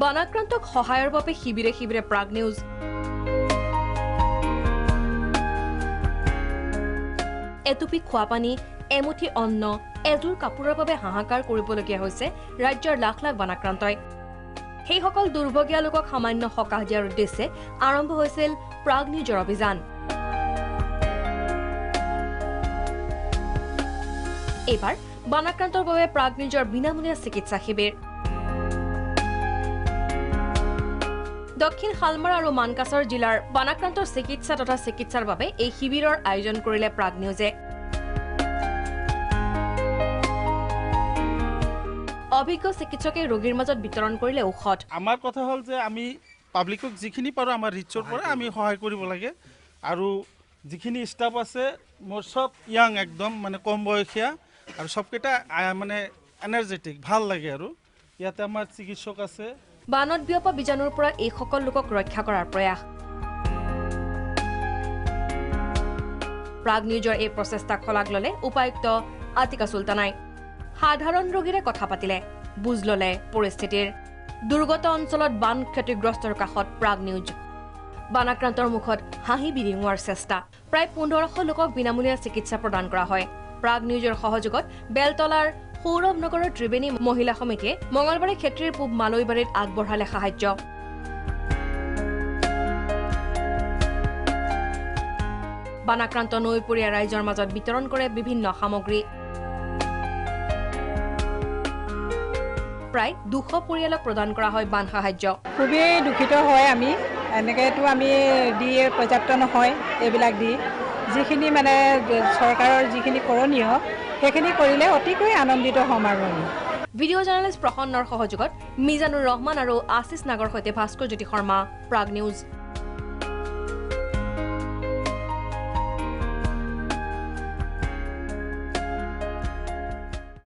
বানাক্ৰান্তক সহায়ৰ বাবে শিবিৰে শিবিৰে প্ৰাগ নিউজ। এটুপি খোৱা পানী, এমুঠি অন্ন, এযোৰ কাপোৰৰ বাবে হাহাকাৰ কৰিবলগীয়া হৈছে ৰাজ্যৰ লাখ লাখ বানাক্ৰান্তই। সেইসকল দুৰ্ভগীয়া লোকক সামান্য সকাহ দিয়াৰ উদ্দেশ্যে আৰম্ভ হৈছিল প্ৰাগ নিউজৰ অভিযান। এইবাৰ বানাক্ৰান্তৰ বাবে প্ৰাগ নিউজৰ বিনামূলীয়া চিকিৎসা শিবিৰ। দক্ষিণ শালমাৰা আৰু মানকাছৰ জিলাৰ বানাক্ৰান্তৰ চিকিৎসা তথা চিকিৎসাৰ বাবে এই শিবিৰৰ আয়োজন কৰিলে প্ৰাগ নিউজে। অভিজ্ঞ চিকিৎসকে ৰোগীৰ মাজত বিতৰণ কৰিলে ঔষধ। আমাৰ কথা হ'ল যে আমি পাব্লিকক যিখিনি পাৰোঁ আমাৰ ৰিচৰ পৰা আমি সহায় কৰিব লাগে আৰু যিখিনি ষ্টাফ আছে মোৰ চব ইয়াং একদম মানে কম বয়সীয়া আৰু সবকেইটা মানে এনাৰ্জেটিক ভাল লাগে আৰু ইয়াতে আমাৰ চিকিৎসক আছে। বানত বিয়পা বীজাণুৰ পৰা এইসকল লোকক ৰক্ষা কৰাৰ প্ৰয়াস। প্ৰাগ নিউজৰ এই প্ৰচেষ্টাক শলাগ ললে উপায়ুক্ত আতিকা চুলতানাই। সাধাৰণ ৰোগীৰে কথা পাতিলে, বুজ ললে পৰিস্থিতিৰ। দুৰ্গত অঞ্চলত বান ক্ষতিগ্ৰস্তৰ কাষত প্ৰাগ নিউজ। বানাক্ৰান্তৰ মুখত হাঁহি বিৰিঙোৱাৰ চেষ্টা। প্ৰায় 1500 লোকক বিনামূলীয়া চিকিৎসা প্ৰদান কৰা হয়। প্ৰাগ নিউজৰ সহযোগত বেলতলাৰ সৌৰভ নগৰৰ ত্ৰিবেণী মহিলা সমিতিয়ে মঙলবাৰে ক্ষেত্ৰীৰ পূব মালৈবাৰীত আগবঢ়ালে সাহায্য। বানাক্ৰান্ত নৈপৰীয়া ৰাইজৰ মাজত বিতৰণ কৰে বিভিন্ন সামগ্ৰী। প্ৰায় 200 পৰিয়ালক প্ৰদান কৰা হয় বান সাহায্য। খুবেই দুখিত হয় আমি, এনেকৈতো আমি দি পৰ্যাপ্ত নহয়। এইবিলাক দি যিখিনি মানে চৰকাৰৰ যিখিনি কৰণীয় সেইখিনি কৰিলে অতিকৈ আনন্দিত হ'ম আৰু আমি। ভিডিঅ' জাৰ্নেলিষ্ট প্ৰসন্নৰ সহযোগত মিজানুৰ ৰহমান আৰু আশিষ নাগৰ সৈতে ভাস্কৰ জ্যোতি শৰ্মা, প্ৰাগ নিউজ।